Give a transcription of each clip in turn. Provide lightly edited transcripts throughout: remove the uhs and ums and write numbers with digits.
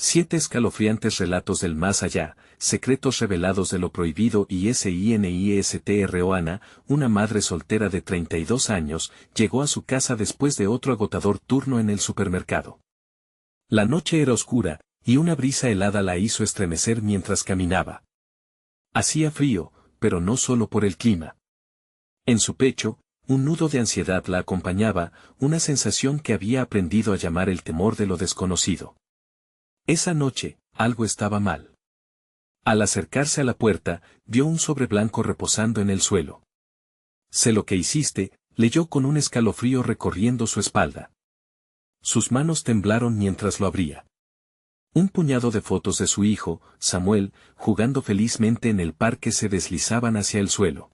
7 escalofriantes relatos del más allá, secretos revelados de lo prohibido y SINISTRO. Ana, una madre soltera de 32 años, llegó a su casa después de otro agotador turno en el supermercado. La noche era oscura, y una brisa helada la hizo estremecer mientras caminaba. Hacía frío, pero no solo por el clima. En su pecho, un nudo de ansiedad la acompañaba, una sensación que había aprendido a llamar el temor de lo desconocido. Esa noche, algo estaba mal. Al acercarse a la puerta, vio un sobre blanco reposando en el suelo. «Sé lo que hiciste», leyó con un escalofrío recorriendo su espalda. Sus manos temblaron mientras lo abría. Un puñado de fotos de su hijo, Samuel, jugando felizmente en el parque se deslizaban hacia el suelo.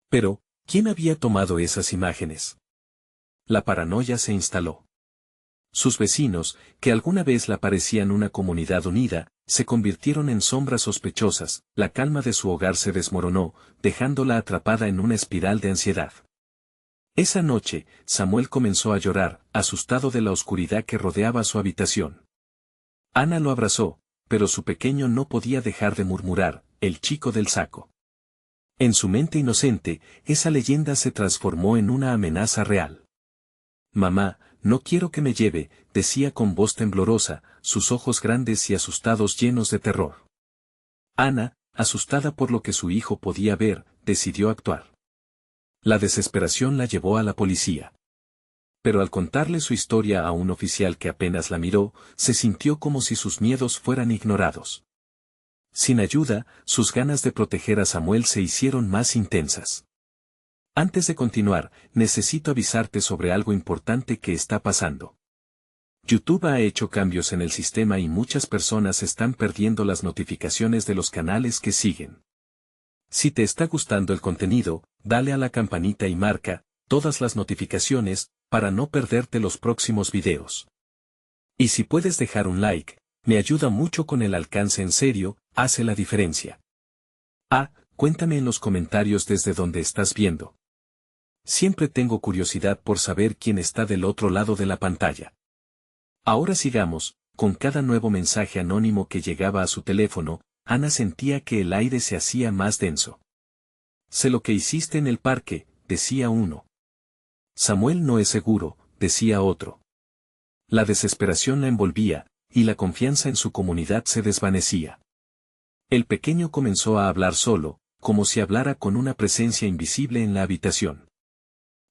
Pero, ¿quién había tomado esas imágenes? La paranoia se instaló. Sus vecinos, que alguna vez la parecían una comunidad unida, se convirtieron en sombras sospechosas, la calma de su hogar se desmoronó, dejándola atrapada en una espiral de ansiedad. Esa noche, Samuel comenzó a llorar, asustado de la oscuridad que rodeaba su habitación. Ana lo abrazó, pero su pequeño no podía dejar de murmurar, «el chico del saco». En su mente inocente, esa leyenda se transformó en una amenaza real. «Mamá, no quiero que me lleve», decía con voz temblorosa, sus ojos grandes y asustados llenos de terror. Ana, asustada por lo que su hijo podía ver, decidió actuar. La desesperación la llevó a la policía. Pero al contarle su historia a un oficial que apenas la miró, se sintió como si sus miedos fueran ignorados. Sin ayuda, sus ganas de proteger a Samuel se hicieron más intensas. «Antes de continuar, necesito avisarte sobre algo importante que está pasando. YouTube ha hecho cambios en el sistema y muchas personas están perdiendo las notificaciones de los canales que siguen. Si te está gustando el contenido, dale a la campanita y marca todas las notificaciones para no perderte los próximos videos. Y si puedes dejar un like, me ayuda mucho con el alcance, en serio, hace la diferencia. Cuéntame en los comentarios desde donde estás viendo. Siempre tengo curiosidad por saber quién está del otro lado de la pantalla. Ahora sigamos, con cada nuevo mensaje anónimo que llegaba a su teléfono, Ana sentía que el aire se hacía más denso. «Sé lo que hiciste en el parque», decía uno. «Samuel no es seguro», decía otro. La desesperación la envolvía, y la confianza en su comunidad se desvanecía. El pequeño comenzó a hablar solo, como si hablara con una presencia invisible en la habitación.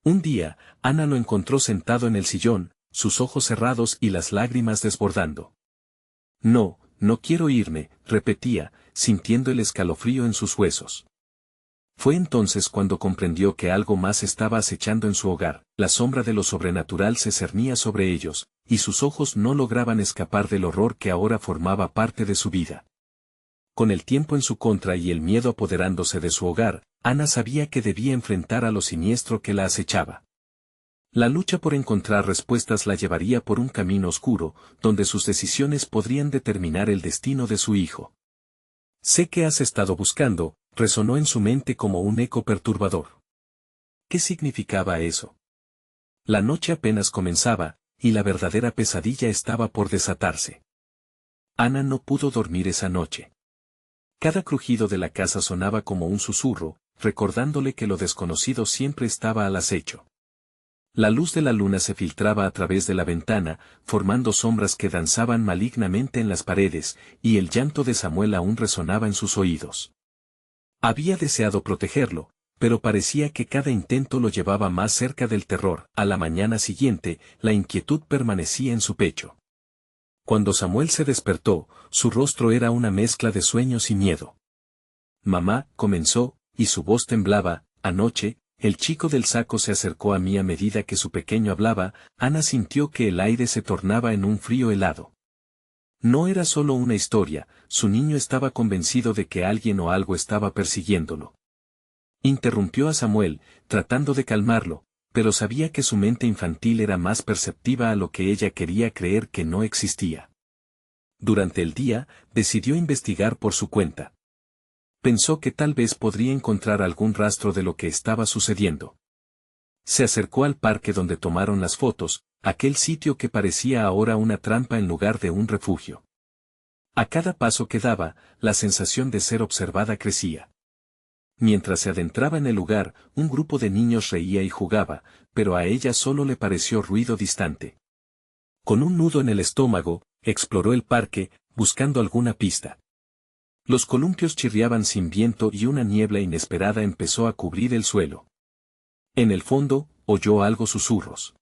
Un día, Ana lo encontró sentado en el sillón, sus ojos cerrados y las lágrimas desbordando. «No, no quiero irme», repetía, sintiendo el escalofrío en sus huesos. Fue entonces cuando comprendió que algo más estaba acechando en su hogar, la sombra de lo sobrenatural se cernía sobre ellos, y sus ojos no lograban escapar del horror que ahora formaba parte de su vida. Con el tiempo en su contra y el miedo apoderándose de su hogar, Ana sabía que debía enfrentar a lo siniestro que la acechaba. La lucha por encontrar respuestas la llevaría por un camino oscuro, donde sus decisiones podrían determinar el destino de su hijo. «Sé que has estado buscando», resonó en su mente como un eco perturbador. ¿Qué significaba eso? La noche apenas comenzaba, y la verdadera pesadilla estaba por desatarse. Ana no pudo dormir esa noche. Cada crujido de la casa sonaba como un susurro, recordándole que lo desconocido siempre estaba al acecho. La luz de la luna se filtraba a través de la ventana, formando sombras que danzaban malignamente en las paredes, y el llanto de Samuel aún resonaba en sus oídos. Había deseado protegerlo, pero parecía que cada intento lo llevaba más cerca del terror. A la mañana siguiente, la inquietud permanecía en su pecho. Cuando Samuel se despertó, su rostro era una mezcla de sueños y miedo. «Mamá», comenzó, y su voz temblaba, «anoche, el chico del saco se acercó a mí». A medida que su pequeño hablaba, Ana sintió que el aire se tornaba en un frío helado. No era solo una historia, su niño estaba convencido de que alguien o algo estaba persiguiéndolo. Interrumpió a Samuel, tratando de calmarlo, pero sabía que su mente infantil era más perceptiva a lo que ella quería creer que no existía. Durante el día, decidió investigar por su cuenta. Pensó que tal vez podría encontrar algún rastro de lo que estaba sucediendo. Se acercó al parque donde tomaron las fotos, aquel sitio que parecía ahora una trampa en lugar de un refugio. A cada paso que daba, la sensación de ser observada crecía. Mientras se adentraba en el lugar, un grupo de niños reía y jugaba, pero a ella solo le pareció ruido distante. Con un nudo en el estómago, exploró el parque, buscando alguna pista. Los columpios chirriaban sin viento y una niebla inesperada empezó a cubrir el suelo. En el fondo, oyó algo susurros.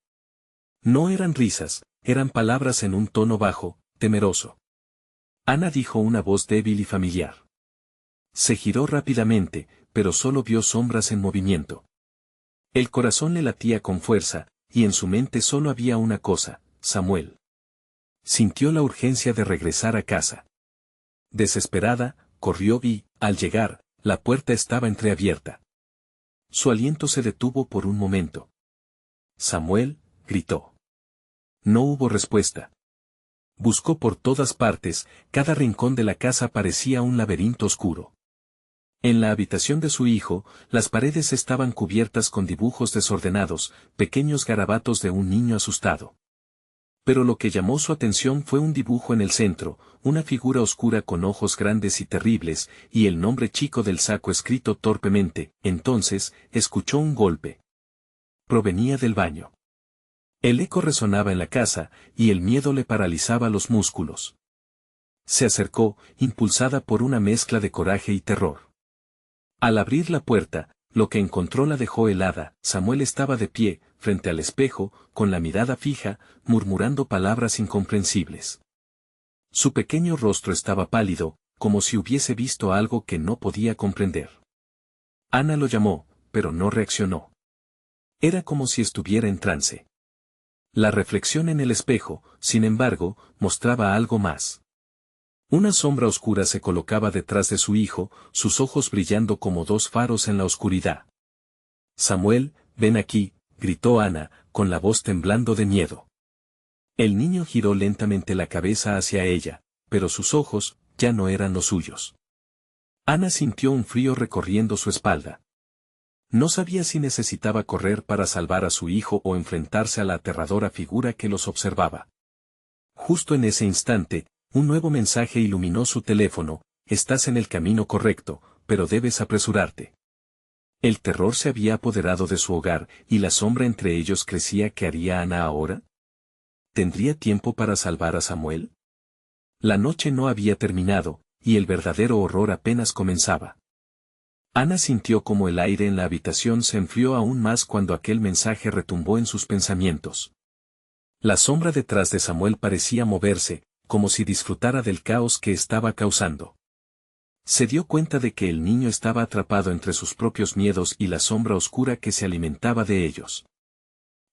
No eran risas, eran palabras en un tono bajo, temeroso. Ana dijo una voz débil y familiar. Se giró rápidamente, pero solo vio sombras en movimiento. El corazón le latía con fuerza, y en su mente solo había una cosa, Samuel. Sintió la urgencia de regresar a casa. Desesperada, corrió y, al llegar, la puerta estaba entreabierta. Su aliento se detuvo por un momento. Samuel, gritó. No hubo respuesta. Buscó por todas partes, cada rincón de la casa parecía un laberinto oscuro. En la habitación de su hijo, las paredes estaban cubiertas con dibujos desordenados, pequeños garabatos de un niño asustado. Pero lo que llamó su atención fue un dibujo en el centro, una figura oscura con ojos grandes y terribles, y el nombre chico del saco escrito torpemente. Entonces, escuchó un golpe. Provenía del baño. El eco resonaba en la casa, y el miedo le paralizaba los músculos. Se acercó, impulsada por una mezcla de coraje y terror. Al abrir la puerta, lo que encontró la dejó helada. Samuel estaba de pie, frente al espejo, con la mirada fija, murmurando palabras incomprensibles. Su pequeño rostro estaba pálido, como si hubiese visto algo que no podía comprender. Ana lo llamó, pero no reaccionó. Era como si estuviera en trance. La reflexión en el espejo, sin embargo, mostraba algo más. Una sombra oscura se colocaba detrás de su hijo, sus ojos brillando como dos faros en la oscuridad. Samuel, ven aquí, gritó Ana, con la voz temblando de miedo. El niño giró lentamente la cabeza hacia ella, pero sus ojos, ya no eran los suyos. Ana sintió un frío recorriendo su espalda. No sabía si necesitaba correr para salvar a su hijo o enfrentarse a la aterradora figura que los observaba. Justo en ese instante, un nuevo mensaje iluminó su teléfono: estás en el camino correcto, pero debes apresurarte. El terror se había apoderado de su hogar, y la sombra entre ellos crecía. ¿Qué haría Ana ahora? ¿Tendría tiempo para salvar a Samuel? La noche no había terminado, y el verdadero horror apenas comenzaba. Ana sintió como el aire en la habitación se enfrió aún más cuando aquel mensaje retumbó en sus pensamientos. La sombra detrás de Samuel parecía moverse, como si disfrutara del caos que estaba causando. Se dio cuenta de que el niño estaba atrapado entre sus propios miedos y la sombra oscura que se alimentaba de ellos.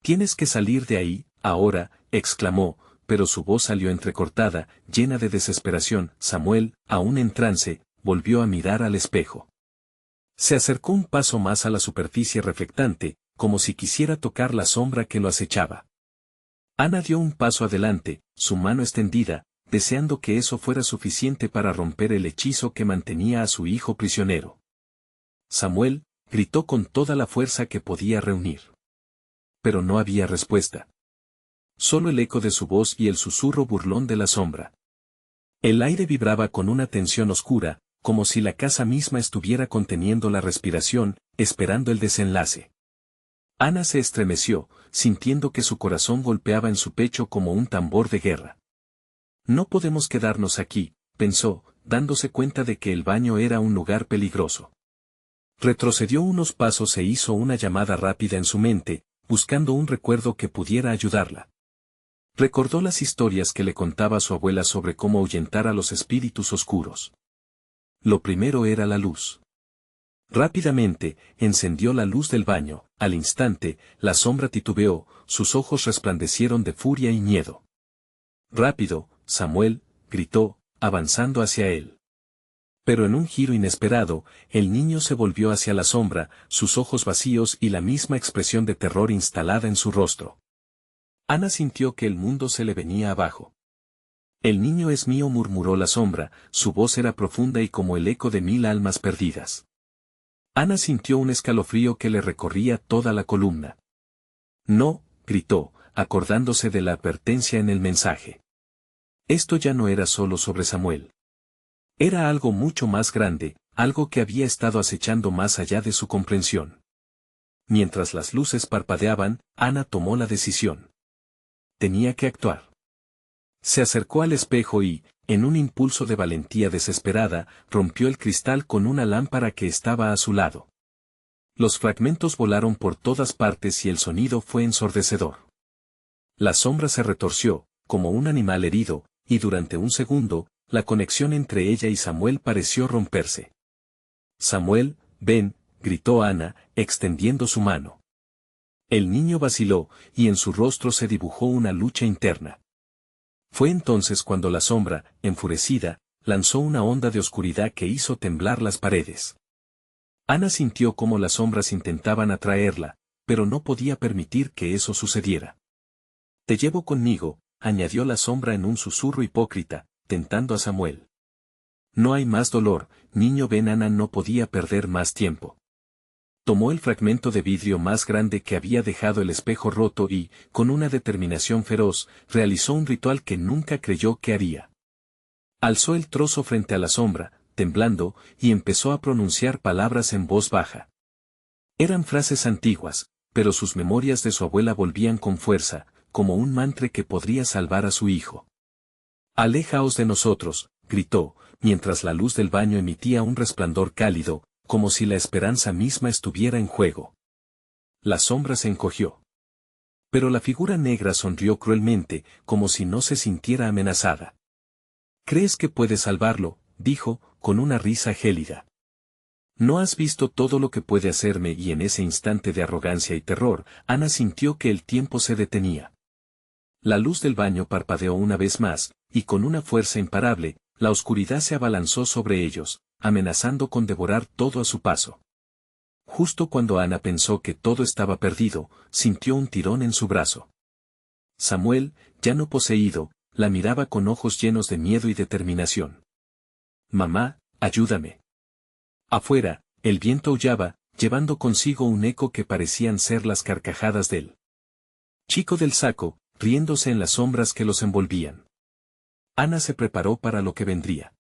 Tienes que salir de ahí, ahora, exclamó, pero su voz salió entrecortada, llena de desesperación. Samuel, aún en trance, volvió a mirar al espejo. Se acercó un paso más a la superficie reflectante, como si quisiera tocar la sombra que lo acechaba. Ana dio un paso adelante, su mano extendida, deseando que eso fuera suficiente para romper el hechizo que mantenía a su hijo prisionero. Samuel, gritó con toda la fuerza que podía reunir. Pero no había respuesta. Solo el eco de su voz y el susurro burlón de la sombra. El aire vibraba con una tensión oscura, como si la casa misma estuviera conteniendo la respiración, esperando el desenlace. Ana se estremeció, sintiendo que su corazón golpeaba en su pecho como un tambor de guerra. No podemos quedarnos aquí, pensó, dándose cuenta de que el baño era un lugar peligroso. Retrocedió unos pasos e hizo una llamada rápida en su mente, buscando un recuerdo que pudiera ayudarla. Recordó las historias que le contaba su abuela sobre cómo ahuyentar a los espíritus oscuros. Lo primero era la luz. Rápidamente, encendió la luz del baño. Al instante, la sombra titubeó, sus ojos resplandecieron de furia y miedo. Rápido, Samuel, gritó, avanzando hacia él. Pero en un giro inesperado, el niño se volvió hacia la sombra, sus ojos vacíos y la misma expresión de terror instalada en su rostro. Ana sintió que el mundo se le venía abajo. El niño es mío, murmuró la sombra, su voz era profunda y como el eco de 1000 almas perdidas. Ana sintió un escalofrío que le recorría toda la columna. No, gritó, acordándose de la advertencia en el mensaje. Esto ya no era solo sobre Samuel. Era algo mucho más grande, algo que había estado acechando más allá de su comprensión. Mientras las luces parpadeaban, Ana tomó la decisión. Tenía que actuar. Se acercó al espejo y, en un impulso de valentía desesperada, rompió el cristal con una lámpara que estaba a su lado. Los fragmentos volaron por todas partes y el sonido fue ensordecedor. La sombra se retorció, como un animal herido, y durante un segundo, la conexión entre ella y Samuel pareció romperse. «Samuel, ven», gritó Ana, extendiendo su mano. El niño vaciló, y en su rostro se dibujó una lucha interna. Fue entonces cuando la sombra, enfurecida, lanzó una onda de oscuridad que hizo temblar las paredes. Ana sintió cómo las sombras intentaban atraerla, pero no podía permitir que eso sucediera. «Te llevo conmigo», añadió la sombra en un susurro hipócrita, tentando a Samuel. «No hay más dolor, niño». Ana no podía perder más tiempo. Tomó el fragmento de vidrio más grande que había dejado el espejo roto y, con una determinación feroz, realizó un ritual que nunca creyó que haría. Alzó el trozo frente a la sombra, temblando, y empezó a pronunciar palabras en voz baja. Eran frases antiguas, pero sus memorias de su abuela volvían con fuerza, como un mantra que podría salvar a su hijo. «Aléjaos de nosotros», gritó, mientras la luz del baño emitía un resplandor cálido, como si la esperanza misma estuviera en juego. La sombra se encogió. Pero la figura negra sonrió cruelmente, como si no se sintiera amenazada. «¿Crees que puedes salvarlo?», dijo, con una risa gélida. «¿No has visto todo lo que puede hacerme?». Y en ese instante de arrogancia y terror, Ana sintió que el tiempo se detenía. La luz del baño parpadeó una vez más, y con una fuerza imparable, la oscuridad se abalanzó sobre ellos, amenazando con devorar todo a su paso. Justo cuando Ana pensó que todo estaba perdido, sintió un tirón en su brazo. Samuel, ya no poseído, la miraba con ojos llenos de miedo y determinación. «Mamá, ayúdame». Afuera, el viento aullaba, llevando consigo un eco que parecían ser las carcajadas del chico del saco, riéndose en las sombras que los envolvían. Ana se preparó para lo que vendría.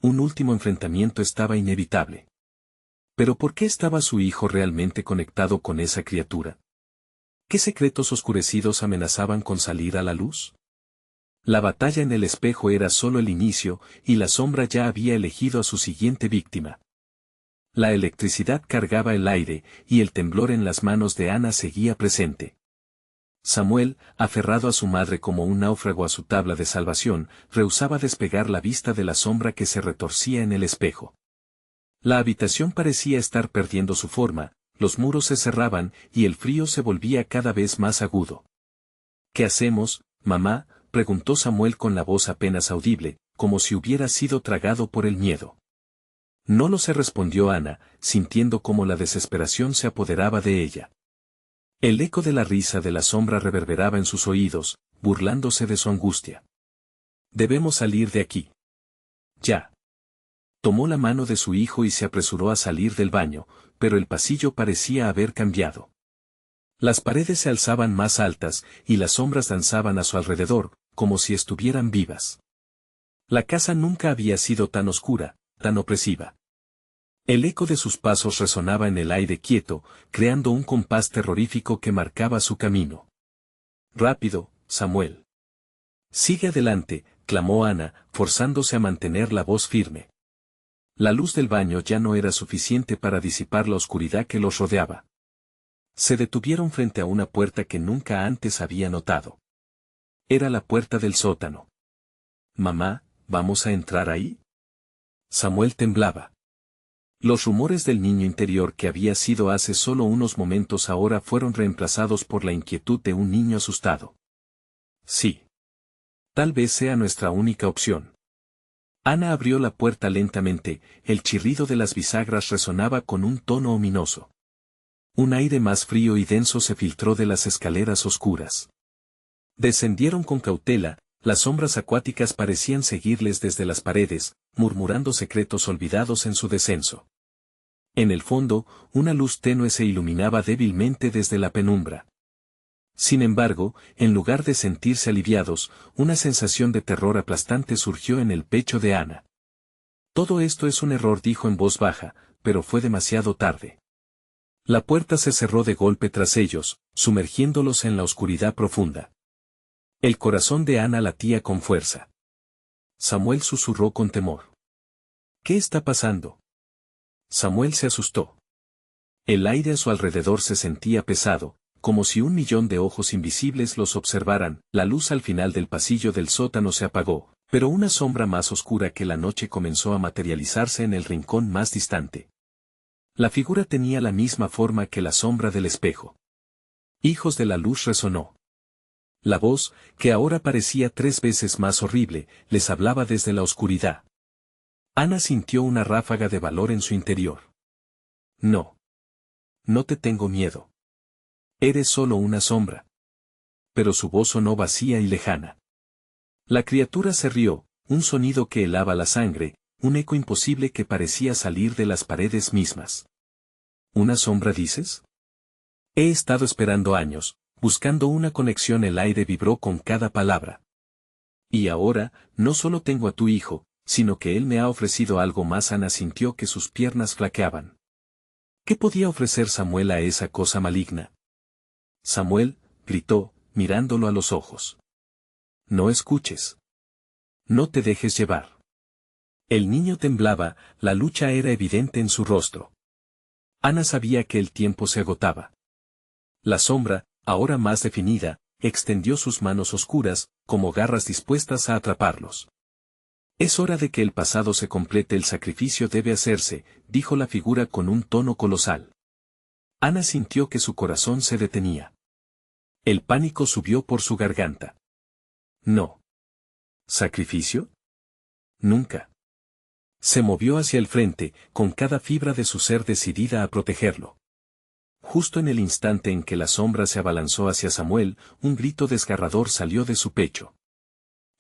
Un último enfrentamiento estaba inevitable. Pero ¿por qué estaba su hijo realmente conectado con esa criatura? ¿Qué secretos oscurecidos amenazaban con salir a la luz? La batalla en el espejo era solo el inicio, y la sombra ya había elegido a su siguiente víctima. La electricidad cargaba el aire, y el temblor en las manos de Ana seguía presente. Samuel, aferrado a su madre como un náufrago a su tabla de salvación, rehusaba despegar la vista de la sombra que se retorcía en el espejo. La habitación parecía estar perdiendo su forma, los muros se cerraban, y el frío se volvía cada vez más agudo. «¿Qué hacemos, mamá?», preguntó Samuel con la voz apenas audible, como si hubiera sido tragado por el miedo. «No lo sé», respondió Ana, sintiendo cómo la desesperación se apoderaba de ella. El eco de la risa de la sombra reverberaba en sus oídos, burlándose de su angustia. «Debemos salir de aquí. Ya». Tomó la mano de su hijo y se apresuró a salir del baño, pero el pasillo parecía haber cambiado. Las paredes se alzaban más altas, y las sombras danzaban a su alrededor, como si estuvieran vivas. La casa nunca había sido tan oscura, tan opresiva. El eco de sus pasos resonaba en el aire quieto, creando un compás terrorífico que marcaba su camino. «Rápido, Samuel». «Sigue adelante», clamó Ana, forzándose a mantener la voz firme. La luz del baño ya no era suficiente para disipar la oscuridad que los rodeaba. Se detuvieron frente a una puerta que nunca antes había notado. Era la puerta del sótano. «Mamá, ¿vamos a entrar ahí?». Samuel temblaba. Los rumores del niño interior que había sido hace solo unos momentos ahora fueron reemplazados por la inquietud de un niño asustado. «Sí. Tal vez sea nuestra única opción». Ana abrió la puerta lentamente, el chirrido de las bisagras resonaba con un tono ominoso. Un aire más frío y denso se filtró de las escaleras oscuras. Descendieron con cautela, las sombras acuáticas parecían seguirles desde las paredes, murmurando secretos olvidados en su descenso. En el fondo, una luz tenue se iluminaba débilmente desde la penumbra. Sin embargo, en lugar de sentirse aliviados, una sensación de terror aplastante surgió en el pecho de Ana. Todo esto es un error, dijo en voz baja, pero fue demasiado tarde. La puerta se cerró de golpe tras ellos, sumergiéndolos en la oscuridad profunda. El corazón de Ana latía con fuerza. Samuel susurró con temor. ¿Qué está pasando? Samuel se asustó. El aire a su alrededor se sentía pesado, como si 1.000.000 de ojos invisibles los observaran. La luz al final del pasillo del sótano se apagó, pero una sombra más oscura que la noche comenzó a materializarse en el rincón más distante. La figura tenía la misma forma que la sombra del espejo. Hijos de la luz, resonó. La voz, que ahora parecía 3 veces más horrible, les hablaba desde la oscuridad. Ana sintió una ráfaga de valor en su interior. No. No te tengo miedo. Eres solo una sombra. Pero su voz sonó vacía y lejana. La criatura se rió, un sonido que helaba la sangre, un eco imposible que parecía salir de las paredes mismas. ¿Una sombra, dices? He estado esperando años, buscando una conexión. El aire vibró con cada palabra. Y ahora, no solo tengo a tu hijo, sino que él me ha ofrecido algo más. Ana sintió que sus piernas flaqueaban. ¿Qué podía ofrecer Samuel a esa cosa maligna? Samuel, gritó, mirándolo a los ojos. No escuches. No te dejes llevar. El niño temblaba, la lucha era evidente en su rostro. Ana sabía que el tiempo se agotaba. La sombra, ahora más definida, extendió sus manos oscuras, como garras dispuestas a atraparlos. Es hora de que el pasado se complete. El sacrificio debe hacerse, dijo la figura con un tono colosal. Ana sintió que su corazón se detenía. El pánico subió por su garganta. No. ¿Sacrificio? Nunca. Se movió hacia el frente, con cada fibra de su ser decidida a protegerlo. Justo en el instante en que la sombra se abalanzó hacia Samuel, un grito desgarrador salió de su pecho.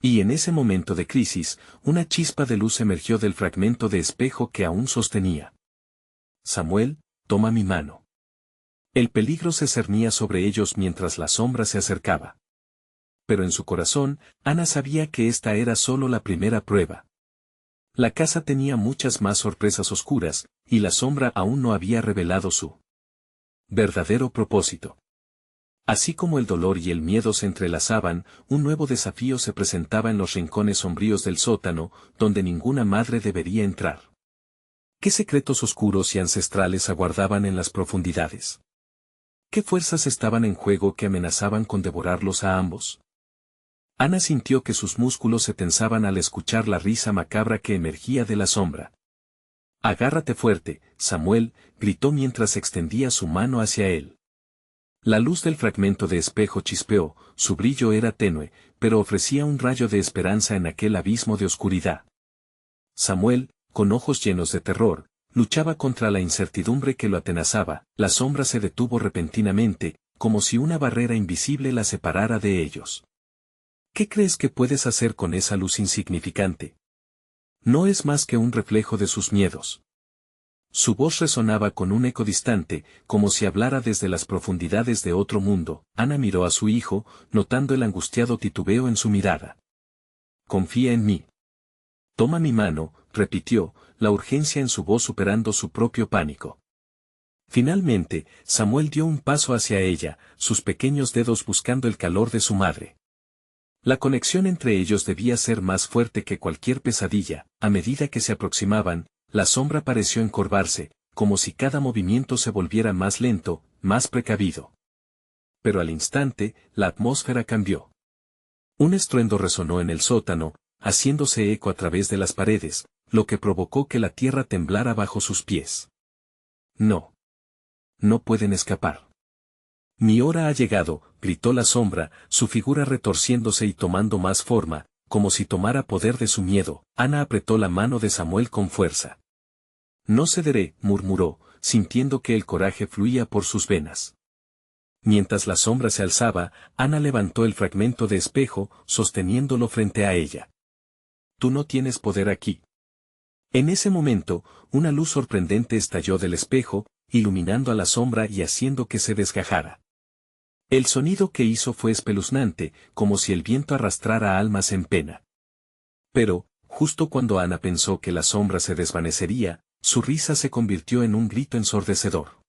Y en ese momento de crisis, una chispa de luz emergió del fragmento de espejo que aún sostenía. Samuel, toma mi mano. El peligro se cernía sobre ellos mientras la sombra se acercaba. Pero en su corazón, Ana sabía que esta era solo la primera prueba. La casa tenía muchas más sorpresas oscuras, y la sombra aún no había revelado su verdadero propósito. Así como el dolor y el miedo se entrelazaban, un nuevo desafío se presentaba en los rincones sombríos del sótano, donde ninguna madre debería entrar. ¿Qué secretos oscuros y ancestrales aguardaban en las profundidades? ¿Qué fuerzas estaban en juego que amenazaban con devorarlos a ambos? Ana sintió que sus músculos se tensaban al escuchar la risa macabra que emergía de la sombra. Agárrate fuerte, Samuel, gritó mientras extendía su mano hacia él. La luz del fragmento de espejo chispeó, su brillo era tenue, pero ofrecía un rayo de esperanza en aquel abismo de oscuridad. Samuel, con ojos llenos de terror, luchaba contra la incertidumbre que lo atenazaba. La sombra se detuvo repentinamente, como si una barrera invisible la separara de ellos. ¿Qué crees que puedes hacer con esa luz insignificante? No es más que un reflejo de sus miedos. Su voz resonaba con un eco distante, como si hablara desde las profundidades de otro mundo. Ana miró a su hijo, notando el angustiado titubeo en su mirada. Confía en mí. Toma mi mano, repitió, la urgencia en su voz superando su propio pánico. Finalmente, Samuel dio un paso hacia ella, sus pequeños dedos buscando el calor de su madre. La conexión entre ellos debía ser más fuerte que cualquier pesadilla. A medida que se aproximaban, la sombra pareció encorvarse, como si cada movimiento se volviera más lento, más precavido. Pero al instante, la atmósfera cambió. Un estruendo resonó en el sótano, haciéndose eco a través de las paredes, lo que provocó que la tierra temblara bajo sus pies. No. No pueden escapar. Mi hora ha llegado, gritó la sombra, su figura retorciéndose y tomando más forma, como si tomara poder de su miedo. Ana apretó la mano de Samuel con fuerza. No cederé, murmuró, sintiendo que el coraje fluía por sus venas. Mientras la sombra se alzaba, Ana levantó el fragmento de espejo, sosteniéndolo frente a ella. Tú no tienes poder aquí. En ese momento, una luz sorprendente estalló del espejo, iluminando a la sombra y haciendo que se desgajara. El sonido que hizo fue espeluznante, como si el viento arrastrara almas en pena. Pero, justo cuando Ana pensó que la sombra se desvanecería, su risa se convirtió en un grito ensordecedor.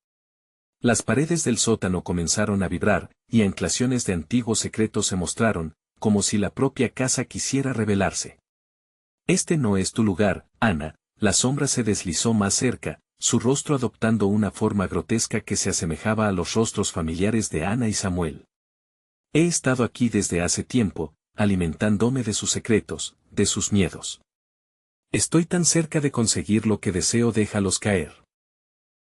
Las paredes del sótano comenzaron a vibrar, y anclaciones de antiguos secretos se mostraron, como si la propia casa quisiera revelarse. Este no es tu lugar, Ana. La sombra se deslizó más cerca, su rostro adoptando una forma grotesca que se asemejaba a los rostros familiares de Ana y Samuel. He estado aquí desde hace tiempo, alimentándome de sus secretos, de sus miedos. Estoy tan cerca de conseguir lo que deseo, déjalos caer.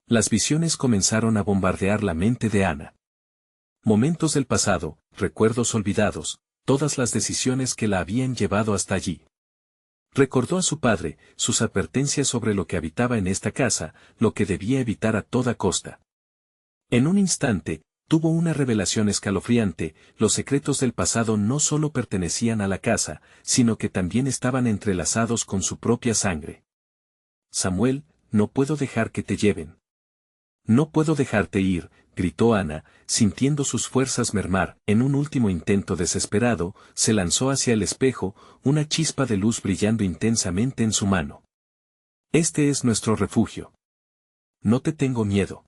Las visiones comenzaron a bombardear la mente de Ana. Momentos del pasado, recuerdos olvidados, todas las decisiones que la habían llevado hasta allí. Recordó a su padre, sus advertencias sobre lo que habitaba en esta casa, lo que debía evitar a toda costa. En un instante, tuvo una revelación escalofriante: los secretos del pasado no solo pertenecían a la casa, sino que también estaban entrelazados con su propia sangre. Samuel, no puedo dejar que te lleven. No puedo dejarte ir, gritó Ana, sintiendo sus fuerzas mermar. En un último intento desesperado, se lanzó hacia el espejo, una chispa de luz brillando intensamente en su mano. Este es nuestro refugio. No te tengo miedo.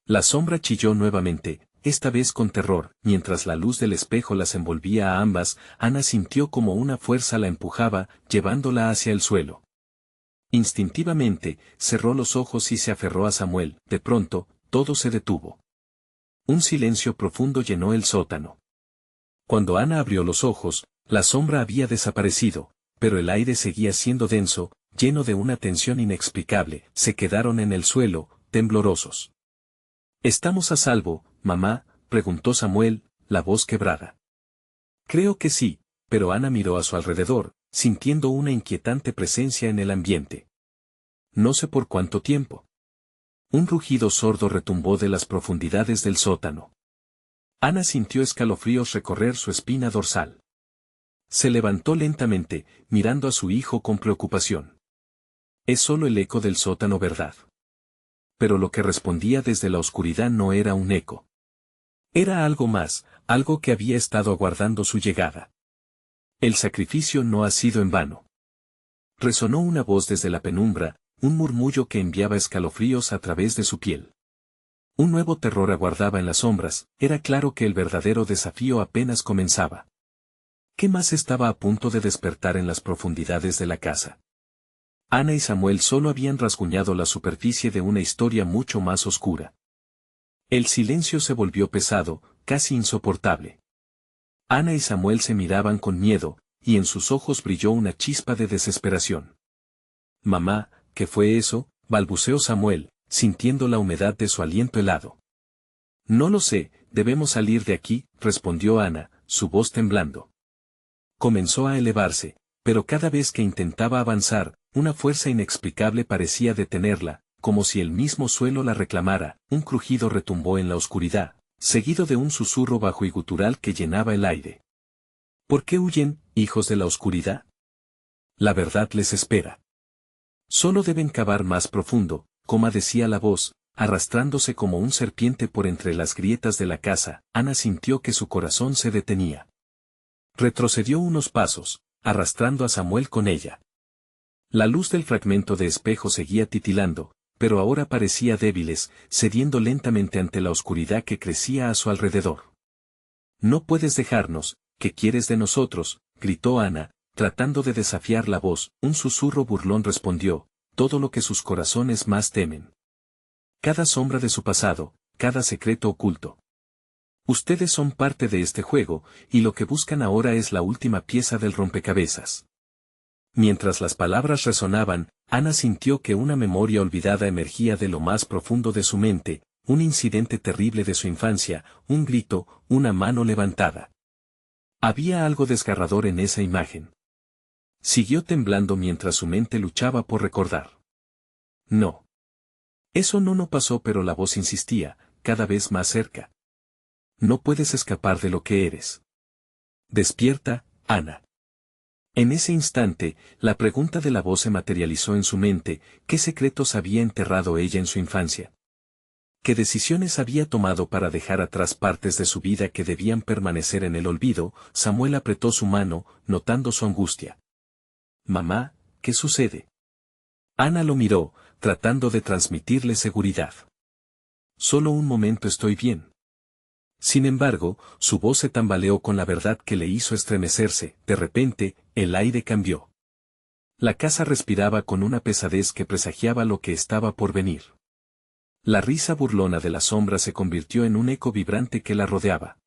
La sombra chilló nuevamente, esta vez con terror. Mientras la luz del espejo las envolvía a ambas, Ana sintió como una fuerza la empujaba, llevándola hacia el suelo. Instintivamente, cerró los ojos y se aferró a Samuel. De pronto, todo se detuvo. Un silencio profundo llenó el sótano. Cuando Ana abrió los ojos, la sombra había desaparecido, pero el aire seguía siendo denso, lleno de una tensión inexplicable. Se quedaron en el suelo, temblorosos. ¿Estamos a salvo, mamá?, preguntó Samuel, la voz quebrada. Creo que sí, pero Ana miró a su alrededor, sintiendo una inquietante presencia en el ambiente. No sé por cuánto tiempo. Un rugido sordo retumbó de las profundidades del sótano. Ana sintió escalofríos recorrer su espina dorsal. Se levantó lentamente, mirando a su hijo con preocupación. Es solo el eco del sótano, ¿verdad? Pero lo que respondía desde la oscuridad no era un eco. Era algo más, algo que había estado aguardando su llegada. El sacrificio no ha sido en vano. Resonó una voz desde la penumbra, un murmullo que enviaba escalofríos a través de su piel. Un nuevo terror aguardaba en las sombras. Era claro que el verdadero desafío apenas comenzaba. ¿Qué más estaba a punto de despertar en las profundidades de la casa? Ana y Samuel solo habían rasguñado la superficie de una historia mucho más oscura. El silencio se volvió pesado, casi insoportable. Ana y Samuel se miraban con miedo, y en sus ojos brilló una chispa de desesperación. Mamá, ¿qué fue eso?, balbuceó Samuel, sintiendo la humedad de su aliento helado. No lo sé, debemos salir de aquí, respondió Ana, su voz temblando. Comenzó a elevarse, pero cada vez que intentaba avanzar, una fuerza inexplicable parecía detenerla, como si el mismo suelo la reclamara. Un crujido retumbó en la oscuridad, seguido de un susurro bajo y gutural que llenaba el aire. ¿Por qué huyen, hijos de la oscuridad? La verdad les espera. Solo deben cavar más profundo, como decía la voz, arrastrándose como un serpiente por entre las grietas de la casa. Ana sintió que su corazón se detenía. Retrocedió unos pasos, arrastrando a Samuel con ella. La luz del fragmento de espejo seguía titilando, pero ahora parecía débiles, cediendo lentamente ante la oscuridad que crecía a su alrededor. No puedes dejarnos, ¿qué quieres de nosotros?, gritó Ana, tratando de desafiar la voz. Un susurro burlón respondió: todo lo que sus corazones más temen. Cada sombra de su pasado, cada secreto oculto. Ustedes son parte de este juego, y lo que buscan ahora es la última pieza del rompecabezas. Mientras las palabras resonaban, Ana sintió que una memoria olvidada emergía de lo más profundo de su mente, un incidente terrible de su infancia, un grito, una mano levantada. Había algo desgarrador en esa imagen. Siguió temblando mientras su mente luchaba por recordar. No. Eso no pasó, pero la voz insistía, cada vez más cerca. No puedes escapar de lo que eres. Despierta, Ana. En ese instante, la pregunta de la voz se materializó en su mente: ¿qué secretos había enterrado ella en su infancia? ¿Qué decisiones había tomado para dejar atrás partes de su vida que debían permanecer en el olvido? Samuel apretó su mano, notando su angustia. Mamá, ¿qué sucede? Ana lo miró, tratando de transmitirle seguridad. Solo un momento, estoy bien. Sin embargo, su voz se tambaleó con la verdad que le hizo estremecerse. De repente, el aire cambió. La casa respiraba con una pesadez que presagiaba lo que estaba por venir. La risa burlona de la sombra se convirtió en un eco vibrante que la rodeaba.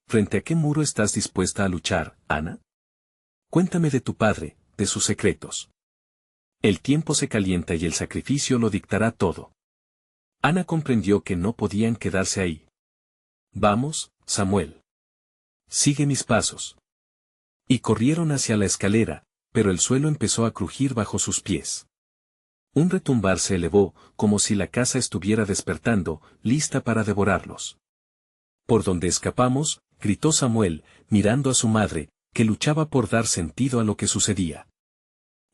¿Frente a qué muro estás dispuesta a luchar, Ana? Cuéntame de tu padre, de sus secretos. El tiempo se calienta y el sacrificio lo dictará todo. Ana comprendió que no podían quedarse ahí. Vamos, Samuel. Sigue mis pasos. Y corrieron hacia la escalera, pero el suelo empezó a crujir bajo sus pies. Un retumbar se elevó, como si la casa estuviera despertando, lista para devorarlos. ¿Por dónde escapamos?, gritó Samuel, mirando a su madre, que luchaba por dar sentido a lo que sucedía.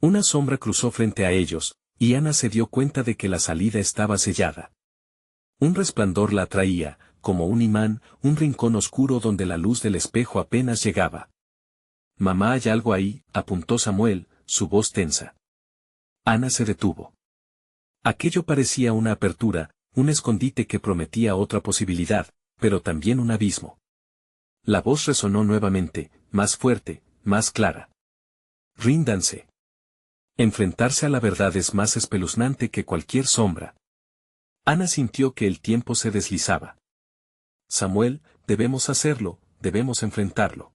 Una sombra cruzó frente a ellos, y Ana se dio cuenta de que la salida estaba sellada. Un resplandor la atraía, como un imán, un rincón oscuro donde la luz del espejo apenas llegaba. Mamá, hay algo ahí, apuntó Samuel, su voz tensa. Ana se detuvo. Aquello parecía una apertura, un escondite que prometía otra posibilidad, pero también un abismo. La voz resonó nuevamente, más fuerte, más clara. Ríndanse. Enfrentarse a la verdad es más espeluznante que cualquier sombra. Ana sintió que el tiempo se deslizaba. Samuel, debemos hacerlo, debemos enfrentarlo.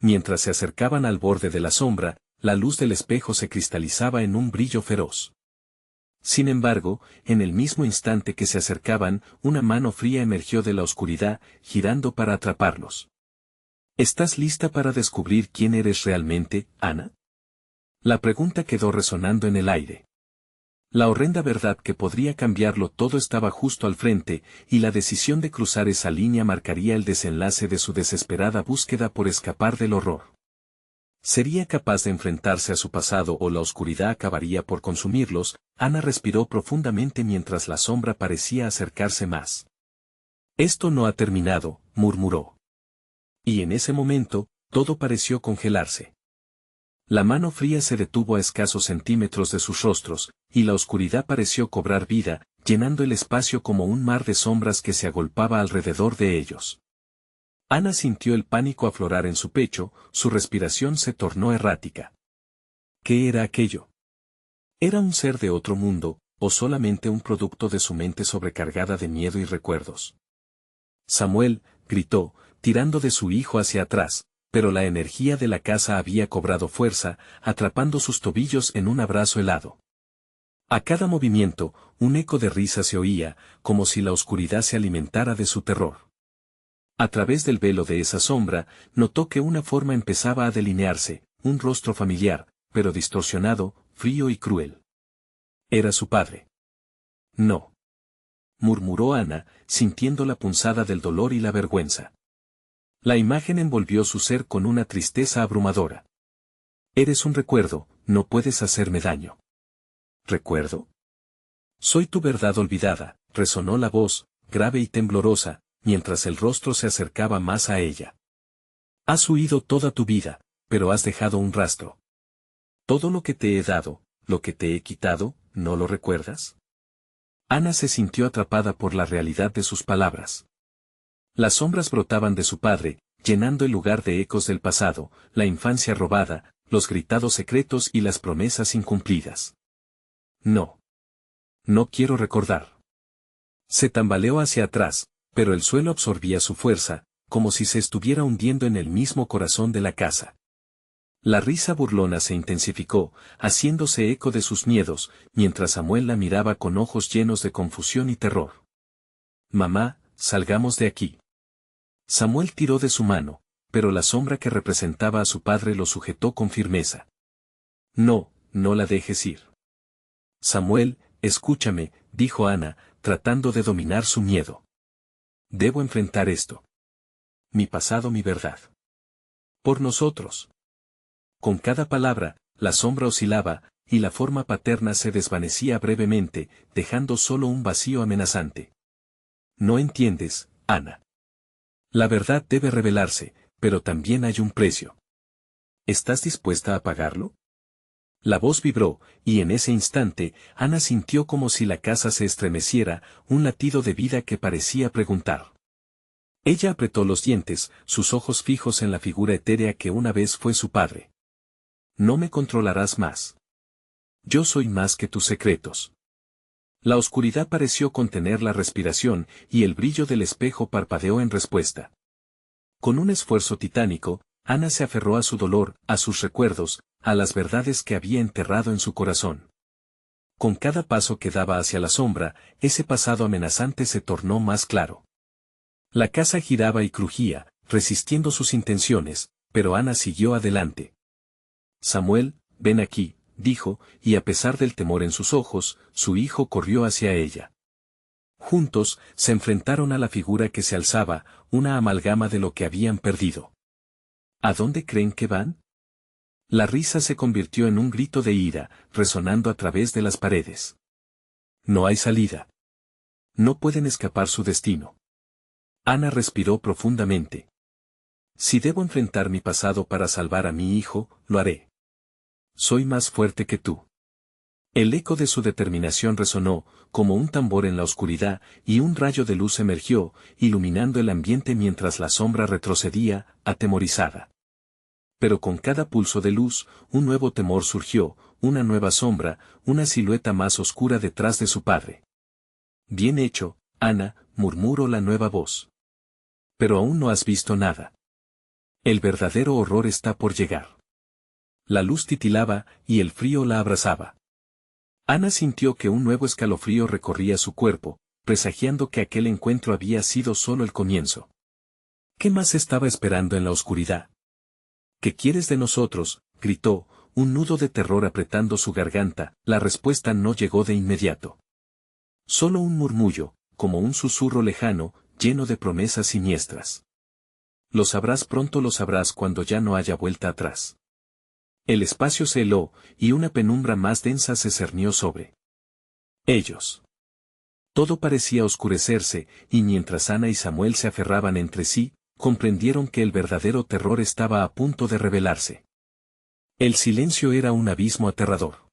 Mientras se acercaban al borde de la sombra, la luz del espejo se cristalizaba en un brillo feroz. Sin embargo, en el mismo instante que se acercaban, una mano fría emergió de la oscuridad, girando para atraparlos. ¿Estás lista para descubrir quién eres realmente, Ana? La pregunta quedó resonando en el aire. La horrenda verdad que podría cambiarlo todo estaba justo al frente, y la decisión de cruzar esa línea marcaría el desenlace de su desesperada búsqueda por escapar del horror. ¿Sería capaz de enfrentarse a su pasado o la oscuridad acabaría por consumirlos? Ana respiró profundamente mientras la sombra parecía acercarse más. Esto no ha terminado, murmuró. Y en ese momento, todo pareció congelarse. La mano fría se detuvo a escasos centímetros de sus rostros, y la oscuridad pareció cobrar vida, llenando el espacio como un mar de sombras que se agolpaba alrededor de ellos. Ana sintió el pánico aflorar en su pecho, su respiración se tornó errática. ¿Qué era aquello? ¿Era un ser de otro mundo, o solamente un producto de su mente sobrecargada de miedo y recuerdos? Samuel, gritó, tirando de su hijo hacia atrás, pero la energía de la casa había cobrado fuerza, atrapando sus tobillos en un abrazo helado. A cada movimiento, un eco de risa se oía, como si la oscuridad se alimentara de su terror. A través del velo de esa sombra, notó que una forma empezaba a delinearse, un rostro familiar, pero distorsionado, frío y cruel. Era su padre. No. Murmuró Ana, sintiendo la punzada del dolor y la vergüenza. La imagen envolvió su ser con una tristeza abrumadora. Eres un recuerdo, no puedes hacerme daño. ¿Recuerdo? Soy tu verdad olvidada, resonó la voz, grave y temblorosa, mientras el rostro se acercaba más a ella. Has huido toda tu vida, pero has dejado un rastro. Todo lo que te he dado, lo que te he quitado, ¿no lo recuerdas? Ana se sintió atrapada por la realidad de sus palabras. Las sombras brotaban de su padre, llenando el lugar de ecos del pasado, la infancia robada, los gritados secretos y las promesas incumplidas. No. No quiero recordar. Se tambaleó hacia atrás, pero el suelo absorbía su fuerza, como si se estuviera hundiendo en el mismo corazón de la casa. La risa burlona se intensificó, haciéndose eco de sus miedos, mientras Samuel la miraba con ojos llenos de confusión y terror. Mamá, salgamos de aquí. Samuel tiró de su mano, pero la sombra que representaba a su padre lo sujetó con firmeza. No, no la dejes ir. Samuel, escúchame, dijo Ana, tratando de dominar su miedo. Debo enfrentar esto. Mi pasado, mi verdad. Por nosotros. Con cada palabra, la sombra oscilaba, y la forma paterna se desvanecía brevemente, dejando solo un vacío amenazante. No entiendes, Ana. La verdad debe revelarse, pero también hay un precio. ¿Estás dispuesta a pagarlo? La voz vibró, y en ese instante, Ana sintió como si la casa se estremeciera, un latido de vida que parecía preguntar. Ella apretó los dientes, sus ojos fijos en la figura etérea que una vez fue su padre. No me controlarás más. Yo soy más que tus secretos. La oscuridad pareció contener la respiración, y el brillo del espejo parpadeó en respuesta. Con un esfuerzo titánico, Ana se aferró a su dolor, a sus recuerdos, a las verdades que había enterrado en su corazón. Con cada paso que daba hacia la sombra, ese pasado amenazante se tornó más claro. La casa giraba y crujía, resistiendo sus intenciones, pero Ana siguió adelante. Samuel, ven aquí, dijo, y a pesar del temor en sus ojos, su hijo corrió hacia ella. Juntos, se enfrentaron a la figura que se alzaba, una amalgama de lo que habían perdido. ¿A dónde creen que van? La risa se convirtió en un grito de ira, resonando a través de las paredes. No hay salida. No pueden escapar su destino. Ana respiró profundamente. Si debo enfrentar mi pasado para salvar a mi hijo, lo haré. Soy más fuerte que tú. El eco de su determinación resonó, como un tambor en la oscuridad, y un rayo de luz emergió, iluminando el ambiente mientras la sombra retrocedía, atemorizada. Pero con cada pulso de luz, un nuevo temor surgió, una nueva sombra, una silueta más oscura detrás de su padre. Bien hecho, Ana, murmuró la nueva voz. Pero aún no has visto nada. El verdadero horror está por llegar. La luz titilaba, y el frío la abrazaba. Ana sintió que un nuevo escalofrío recorría su cuerpo, presagiando que aquel encuentro había sido solo el comienzo. ¿Qué más estaba esperando en la oscuridad? ¿Qué quieres de nosotros?, gritó, un nudo de terror apretando su garganta. La respuesta no llegó de inmediato. Solo un murmullo, como un susurro lejano, lleno de promesas siniestras. Lo sabrás pronto, lo sabrás cuando ya no haya vuelta atrás. El espacio se heló, y una penumbra más densa se cernió sobre ellos. Todo parecía oscurecerse, y mientras Ana y Samuel se aferraban entre sí, comprendieron que el verdadero terror estaba a punto de revelarse. El silencio era un abismo aterrador.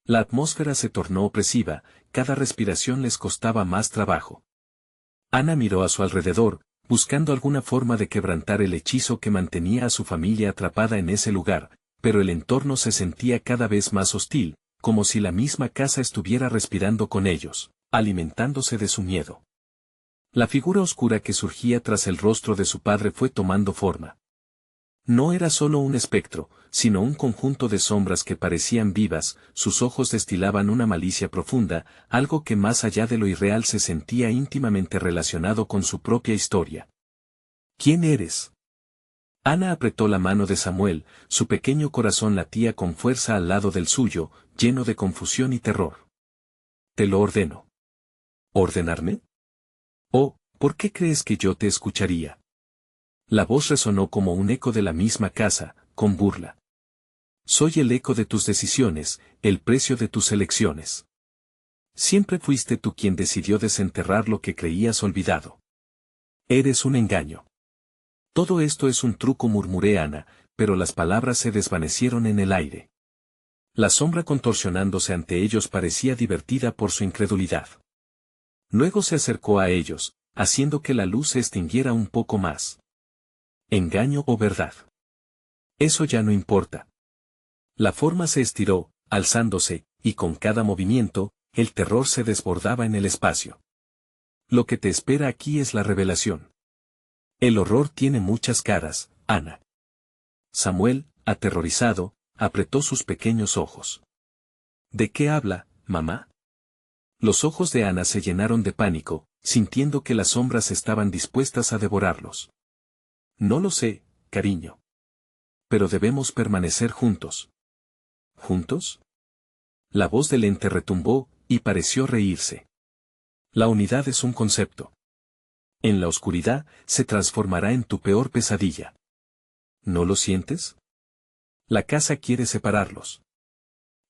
La atmósfera se tornó opresiva, cada respiración les costaba más trabajo. Ana miró a su alrededor, buscando alguna forma de quebrantar el hechizo que mantenía a su familia atrapada en ese lugar, pero el entorno se sentía cada vez más hostil, como si la misma casa estuviera respirando con ellos, alimentándose de su miedo. La figura oscura que surgía tras el rostro de su padre fue tomando forma. No era solo un espectro, sino un conjunto de sombras que parecían vivas, sus ojos destilaban una malicia profunda, algo que más allá de lo irreal se sentía íntimamente relacionado con su propia historia. ¿Quién eres? Ana apretó la mano de Samuel, su pequeño corazón latía con fuerza al lado del suyo, lleno de confusión y terror. Te lo ordeno. ¿Ordenarme? Oh, ¿por qué crees que yo te escucharía? La voz resonó como un eco de la misma casa, con burla. Soy el eco de tus decisiones, el precio de tus elecciones. Siempre fuiste tú quien decidió desenterrar lo que creías olvidado. Eres un engaño. Todo esto es un truco, murmuré Ana, pero las palabras se desvanecieron en el aire. La sombra contorsionándose ante ellos parecía divertida por su incredulidad. Luego se acercó a ellos, haciendo que la luz se extinguiera un poco más. ¿Engaño o verdad? Eso ya no importa. La forma se estiró, alzándose, y con cada movimiento, el terror se desbordaba en el espacio. Lo que te espera aquí es la revelación. El horror tiene muchas caras, Ana. Samuel, aterrorizado, apretó sus pequeños ojos. ¿De qué habla, mamá? Los ojos de Ana se llenaron de pánico, sintiendo que las sombras estaban dispuestas a devorarlos. No lo sé, cariño. Pero debemos permanecer juntos. ¿Juntos? La voz del ente retumbó, y pareció reírse. La unidad es un concepto. En la oscuridad, se transformará en tu peor pesadilla. ¿No lo sientes? La casa quiere separarlos.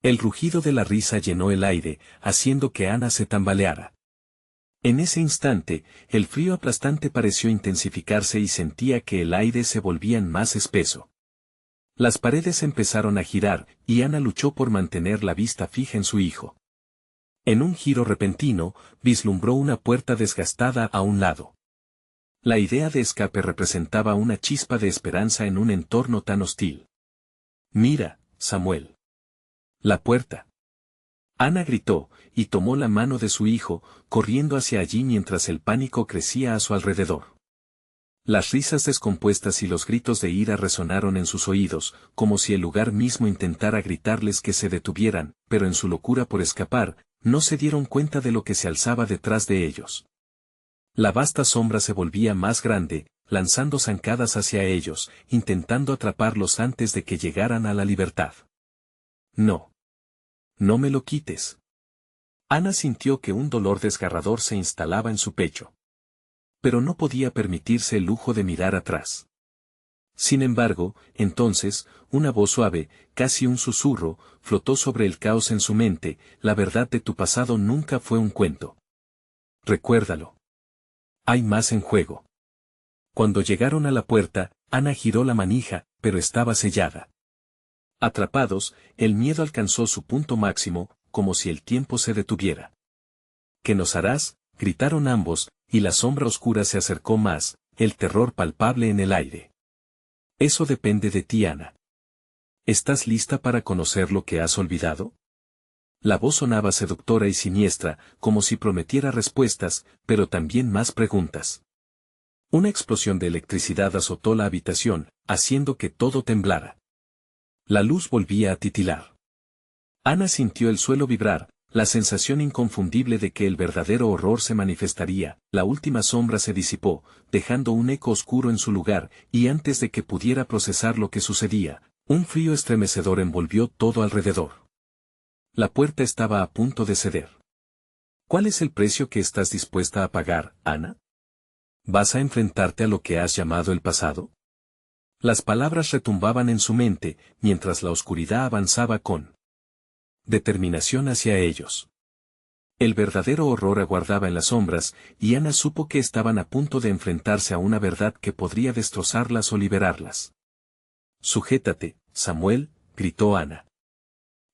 El rugido de la risa llenó el aire, haciendo que Ana se tambaleara. En ese instante, el frío aplastante pareció intensificarse y sentía que el aire se volvía más espeso. Las paredes empezaron a girar, y Ana luchó por mantener la vista fija en su hijo. En un giro repentino, vislumbró una puerta desgastada a un lado. La idea de escape representaba una chispa de esperanza en un entorno tan hostil. «Mira, Samuel. La puerta». Ana gritó, y tomó la mano de su hijo, corriendo hacia allí mientras el pánico crecía a su alrededor. Las risas descompuestas y los gritos de ira resonaron en sus oídos, como si el lugar mismo intentara gritarles que se detuvieran, pero en su locura por escapar, no se dieron cuenta de lo que se alzaba detrás de ellos. La vasta sombra se volvía más grande, lanzando zancadas hacia ellos, intentando atraparlos antes de que llegaran a la libertad. «No. No me lo quites». Ana sintió que un dolor desgarrador se instalaba en su pecho. Pero no podía permitirse el lujo de mirar atrás. Sin embargo, entonces, una voz suave, casi un susurro, flotó sobre el caos en su mente: «La verdad de tu pasado nunca fue un cuento. Recuérdalo. Hay más en juego». Cuando llegaron a la puerta, Ana giró la manija, pero estaba sellada. Atrapados, el miedo alcanzó su punto máximo, como si el tiempo se detuviera. «¿Qué nos harás?», gritaron ambos, y la sombra oscura se acercó más, el terror palpable en el aire. «Eso depende de ti, Ana. ¿Estás lista para conocer lo que has olvidado?». La voz sonaba seductora y siniestra, como si prometiera respuestas, pero también más preguntas. Una explosión de electricidad azotó la habitación, haciendo que todo temblara. La luz volvía a titilar. Ana sintió el suelo vibrar, la sensación inconfundible de que el verdadero horror se manifestaría. La última sombra se disipó, dejando un eco oscuro en su lugar, y antes de que pudiera procesar lo que sucedía, un frío estremecedor envolvió todo alrededor. La puerta estaba a punto de ceder. «¿Cuál es el precio que estás dispuesta a pagar, Ana? ¿Vas a enfrentarte a lo que has llamado el pasado?». Las palabras retumbaban en su mente, mientras la oscuridad avanzaba con determinación hacia ellos. El verdadero horror aguardaba en las sombras, y Ana supo que estaban a punto de enfrentarse a una verdad que podría destrozarlas o liberarlas. «Sujétate, Samuel», gritó Ana.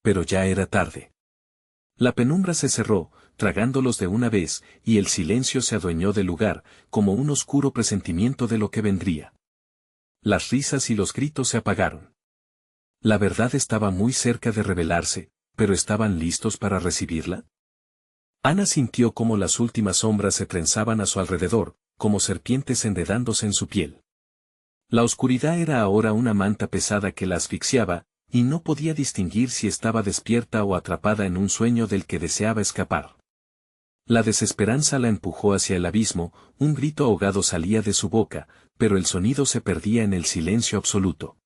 Pero ya era tarde. La penumbra se cerró, tragándolos de una vez, y el silencio se adueñó del lugar, como un oscuro presentimiento de lo que vendría. Las risas y los gritos se apagaron. La verdad estaba muy cerca de revelarse, pero ¿estaban listos para recibirla? Ana sintió cómo las últimas sombras se trenzaban a su alrededor, como serpientes enredándose en su piel. La oscuridad era ahora una manta pesada que la asfixiaba, y no podía distinguir si estaba despierta o atrapada en un sueño del que deseaba escapar. La desesperanza la empujó hacia el abismo, un grito ahogado salía de su boca, pero el sonido se perdía en el silencio absoluto.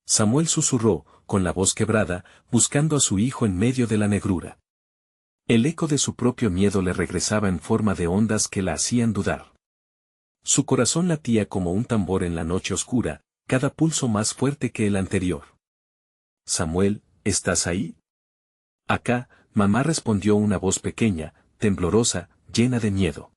Samuel susurró, con la voz quebrada, buscando a su hijo en medio de la negrura. El eco de su propio miedo le regresaba en forma de ondas que la hacían dudar. Su corazón latía como un tambor en la noche oscura, cada pulso más fuerte que el anterior. «Samuel, ¿estás ahí?». «Acá», mamá, respondió una voz pequeña, temblorosa, llena de miedo.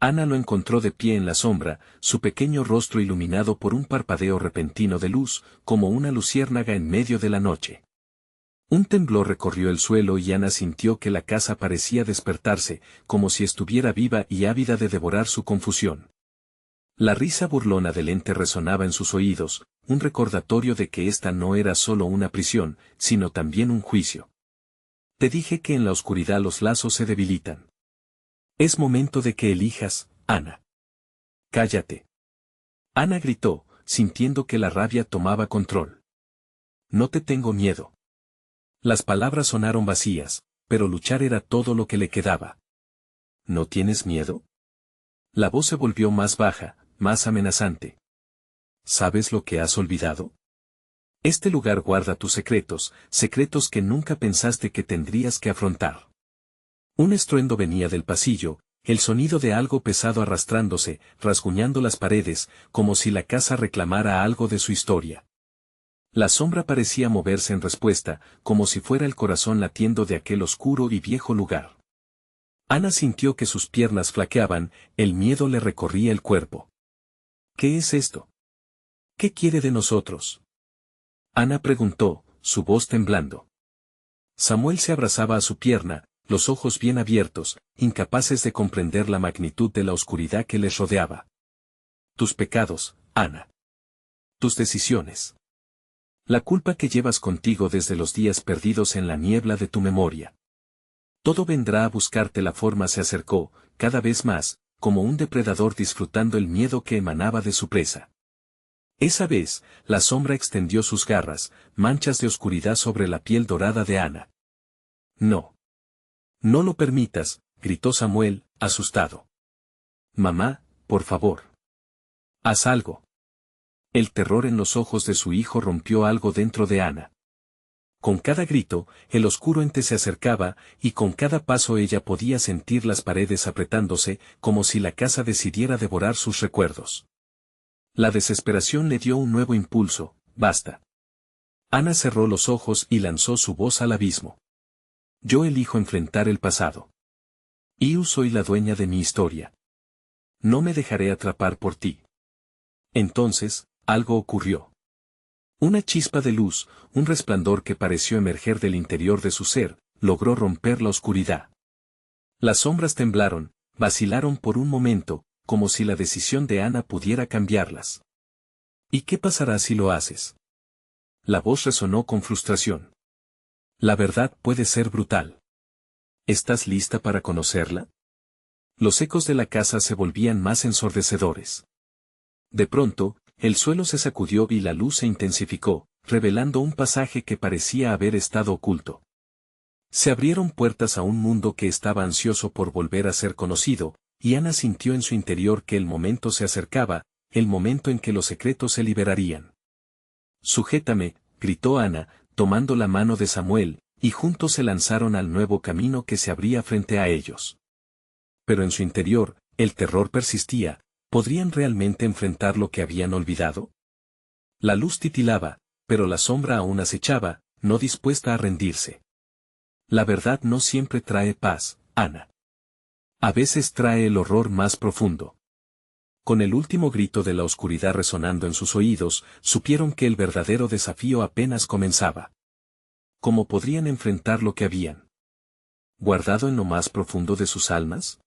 Ana lo encontró de pie en la sombra, su pequeño rostro iluminado por un parpadeo repentino de luz, como una luciérnaga en medio de la noche. Un temblor recorrió el suelo y Ana sintió que la casa parecía despertarse, como si estuviera viva y ávida de devorar su confusión. La risa burlona del ente resonaba en sus oídos, un recordatorio de que esta no era solo una prisión, sino también un juicio. «Te dije que en la oscuridad los lazos se debilitan. Es momento de que elijas, Ana». «Cállate». Ana gritó, sintiendo que la rabia tomaba control. «No te tengo miedo». Las palabras sonaron vacías, pero luchar era todo lo que le quedaba. «¿No tienes miedo?». La voz se volvió más baja, más amenazante. «¿Sabes lo que has olvidado? Este lugar guarda tus secretos, secretos que nunca pensaste que tendrías que afrontar». Un estruendo venía del pasillo, el sonido de algo pesado arrastrándose, rasguñando las paredes, como si la casa reclamara algo de su historia. La sombra parecía moverse en respuesta, como si fuera el corazón latiendo de aquel oscuro y viejo lugar. Ana sintió que sus piernas flaqueaban, el miedo le recorría el cuerpo. ¿Qué es esto? ¿Qué quiere de nosotros? Ana preguntó, su voz temblando. Samuel se abrazaba a su pierna, los ojos bien abiertos, incapaces de comprender la magnitud de la oscuridad que les rodeaba. Tus pecados, Ana. Tus decisiones. La culpa que llevas contigo desde los días perdidos en la niebla de tu memoria. Todo vendrá a buscarte. La forma se acercó, cada vez más, como un depredador disfrutando el miedo que emanaba de su presa. Esa vez, la sombra extendió sus garras, manchas de oscuridad sobre la piel dorada de Ana. No. No lo permitas, gritó Samuel, asustado. Mamá, por favor. Haz algo. El terror en los ojos de su hijo rompió algo dentro de Ana. Con cada grito, el oscuro ente se acercaba, y con cada paso ella podía sentir las paredes apretándose, como si la casa decidiera devorar sus recuerdos. La desesperación le dio un nuevo impulso, basta. Ana cerró los ojos y lanzó su voz al abismo. Yo elijo enfrentar el pasado. Yo soy la dueña de mi historia. No me dejaré atrapar por ti. Entonces, algo ocurrió. Una chispa de luz, un resplandor que pareció emerger del interior de su ser, logró romper la oscuridad. Las sombras temblaron, vacilaron por un momento, como si la decisión de Ana pudiera cambiarlas. ¿Y qué pasará si lo haces? La voz resonó con frustración. La verdad puede ser brutal. ¿Estás lista para conocerla? Los ecos de la casa se volvían más ensordecedores. De pronto, el suelo se sacudió y la luz se intensificó, revelando un pasaje que parecía haber estado oculto. Se abrieron puertas a un mundo que estaba ansioso por volver a ser conocido, y Ana sintió en su interior que el momento se acercaba, el momento en que los secretos se liberarían. Sujétame, gritó Ana, tomando la mano de Samuel, y juntos se lanzaron al nuevo camino que se abría frente a ellos. Pero en su interior, el terror persistía. ¿Podrían realmente enfrentar lo que habían olvidado? La luz titilaba, pero la sombra aún acechaba, no dispuesta a rendirse. La verdad no siempre trae paz, Ana. A veces trae el horror más profundo. Con el último grito de la oscuridad resonando en sus oídos, supieron que el verdadero desafío apenas comenzaba. ¿Cómo podrían enfrentar lo que habían guardado en lo más profundo de sus almas?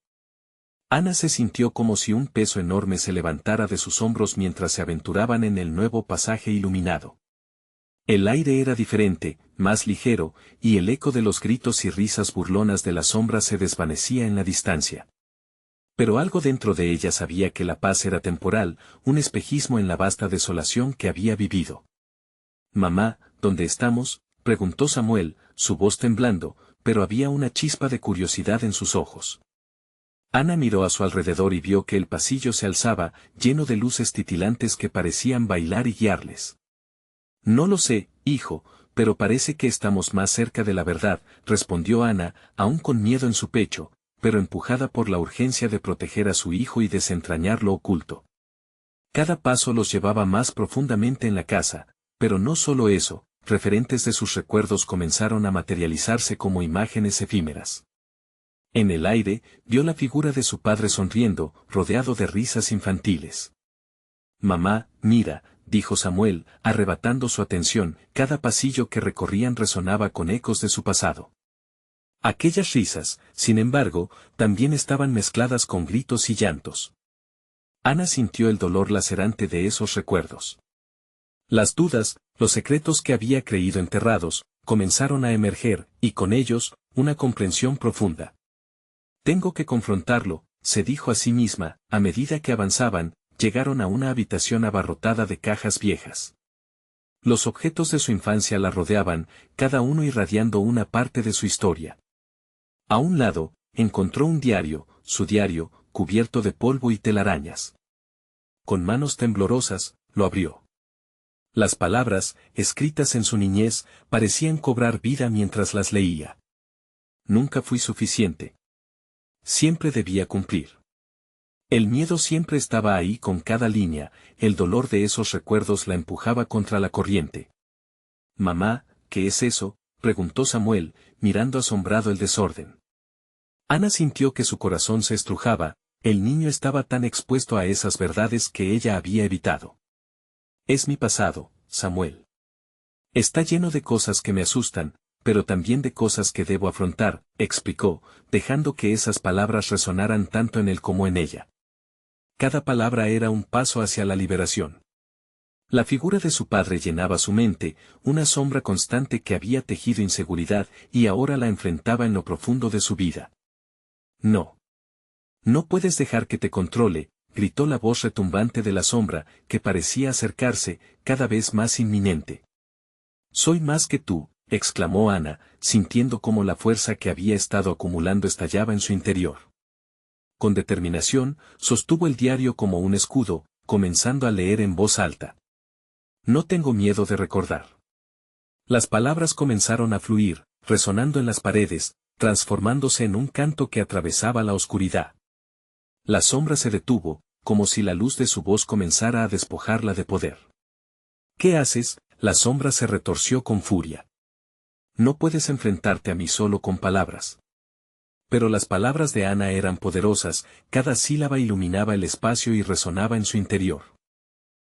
Ana se sintió como si un peso enorme se levantara de sus hombros mientras se aventuraban en el nuevo pasaje iluminado. El aire era diferente, más ligero, y el eco de los gritos y risas burlonas de la sombra se desvanecía en la distancia. Pero algo dentro de ella sabía que la paz era temporal, un espejismo en la vasta desolación que había vivido. «Mamá, ¿dónde estamos?», preguntó Samuel, su voz temblando, pero había una chispa de curiosidad en sus ojos. Ana miró a su alrededor y vio que el pasillo se alzaba, lleno de luces titilantes que parecían bailar y guiarles. No lo sé, hijo, pero parece que estamos más cerca de la verdad, respondió Ana, aún con miedo en su pecho, pero empujada por la urgencia de proteger a su hijo y desentrañar lo oculto. Cada paso los llevaba más profundamente en la casa, pero no solo eso, referentes de sus recuerdos comenzaron a materializarse como imágenes efímeras. En el aire, vio la figura de su padre sonriendo, rodeado de risas infantiles. «Mamá, mira», dijo Samuel, arrebatando su atención, cada pasillo que recorrían resonaba con ecos de su pasado. Aquellas risas, sin embargo, también estaban mezcladas con gritos y llantos. Ana sintió el dolor lacerante de esos recuerdos. Las dudas, los secretos que había creído enterrados, comenzaron a emerger, y con ellos, una comprensión profunda. Tengo que confrontarlo, se dijo a sí misma, a medida que avanzaban, llegaron a una habitación abarrotada de cajas viejas. Los objetos de su infancia la rodeaban, cada uno irradiando una parte de su historia. A un lado, encontró un diario, su diario, cubierto de polvo y telarañas. Con manos temblorosas, lo abrió. Las palabras, escritas en su niñez, parecían cobrar vida mientras las leía. Nunca fui suficiente. Siempre debía cumplir. El miedo siempre estaba ahí con cada línea, el dolor de esos recuerdos la empujaba contra la corriente. «Mamá, ¿qué es eso?», preguntó Samuel, mirando asombrado el desorden. Ana sintió que su corazón se estrujaba, el niño estaba tan expuesto a esas verdades que ella había evitado. Es mi pasado, Samuel. Está lleno de cosas que me asustan, pero también de cosas que debo afrontar, explicó, dejando que esas palabras resonaran tanto en él como en ella. Cada palabra era un paso hacia la liberación. La figura de su padre llenaba su mente, una sombra constante que había tejido inseguridad y ahora la enfrentaba en lo profundo de su vida. No. No puedes dejar que te controle, gritó la voz retumbante de la sombra, que parecía acercarse, cada vez más inminente. Soy más que tú, exclamó Ana, sintiendo cómo la fuerza que había estado acumulando estallaba en su interior. Con determinación, sostuvo el diario como un escudo, comenzando a leer en voz alta. No tengo miedo de recordar. Las palabras comenzaron a fluir, resonando en las paredes, transformándose en un canto que atravesaba la oscuridad. La sombra se detuvo, como si la luz de su voz comenzara a despojarla de poder. ¿Qué haces? La sombra se retorció con furia. No puedes enfrentarte a mí solo con palabras. Pero las palabras de Ana eran poderosas, cada sílaba iluminaba el espacio y resonaba en su interior.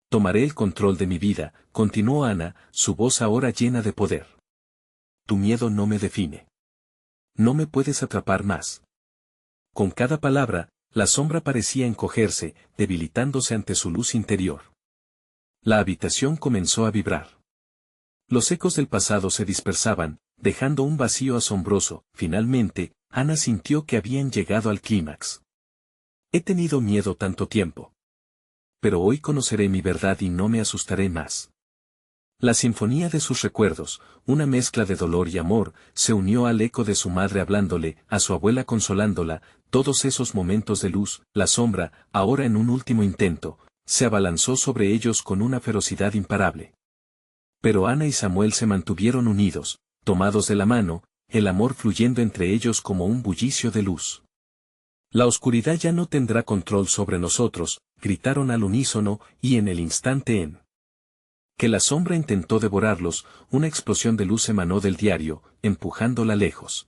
Tomaré el control de mi vida, continuó Ana, su voz ahora llena de poder. Tu miedo no me define. No me puedes atrapar más. Con cada palabra, la sombra parecía encogerse, debilitándose ante su luz interior. La habitación comenzó a vibrar. Los ecos del pasado se dispersaban, dejando un vacío asombroso. Finalmente, Ana sintió que habían llegado al clímax. He tenido miedo tanto tiempo. Pero hoy conoceré mi verdad y no me asustaré más. La sinfonía de sus recuerdos, una mezcla de dolor y amor, se unió al eco de su madre hablándole, a su abuela consolándola, todos esos momentos de luz. La sombra, ahora en un último intento, se abalanzó sobre ellos con una ferocidad imparable. Pero Ana y Samuel se mantuvieron unidos, tomados de la mano, el amor fluyendo entre ellos como un bullicio de luz. La oscuridad ya no tendrá control sobre nosotros, gritaron al unísono, y en el instante en que la sombra intentó devorarlos, una explosión de luz emanó del diario, empujándola lejos.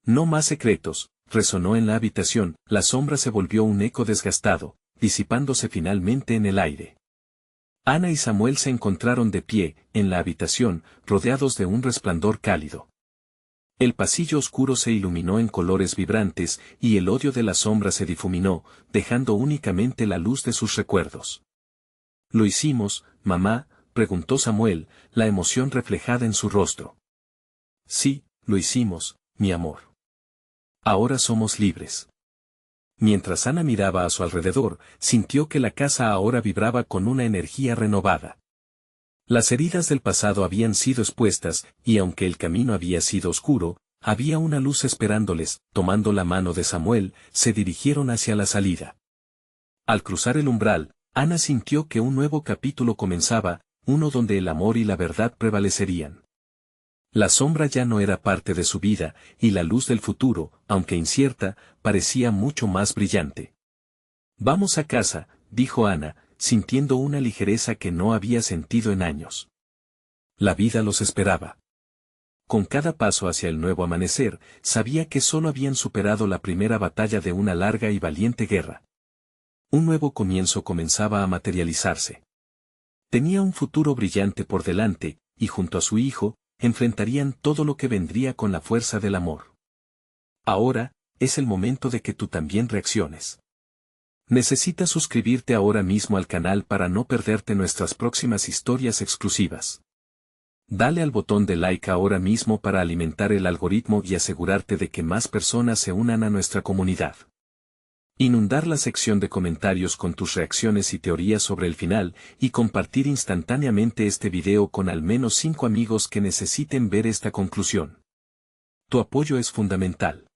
No más secretos, resonó en la habitación, la sombra se volvió un eco desgastado, disipándose finalmente en el aire. Ana y Samuel se encontraron de pie, en la habitación, rodeados de un resplandor cálido. El pasillo oscuro se iluminó en colores vibrantes, y el odio de la sombra se difuminó, dejando únicamente la luz de sus recuerdos. ¿Lo hicimos, mamá?, preguntó Samuel, la emoción reflejada en su rostro. Sí, lo hicimos, mi amor. Ahora somos libres. Mientras Ana miraba a su alrededor, sintió que la casa ahora vibraba con una energía renovada. Las heridas del pasado habían sido expuestas, y aunque el camino había sido oscuro, había una luz esperándoles. Tomando la mano de Samuel, se dirigieron hacia la salida. Al cruzar el umbral, Ana sintió que un nuevo capítulo comenzaba, uno donde el amor y la verdad prevalecerían. La sombra ya no era parte de su vida, y la luz del futuro, aunque incierta, parecía mucho más brillante. Vamos a casa, dijo Ana, sintiendo una ligereza que no había sentido en años. La vida los esperaba. Con cada paso hacia el nuevo amanecer, sabía que solo habían superado la primera batalla de una larga y valiente guerra. Un nuevo comienzo comenzaba a materializarse. Tenía un futuro brillante por delante, y junto a su hijo, enfrentarían todo lo que vendría con la fuerza del amor. Ahora, es el momento de que tú también reacciones. Necesitas suscribirte ahora mismo al canal para no perderte nuestras próximas historias exclusivas. Dale al botón de like ahora mismo para alimentar el algoritmo y asegurarte de que más personas se unan a nuestra comunidad. Inundar la sección de comentarios con tus reacciones y teorías sobre el final, y compartir instantáneamente este video con al menos 5 amigos que necesiten ver esta conclusión. Tu apoyo es fundamental.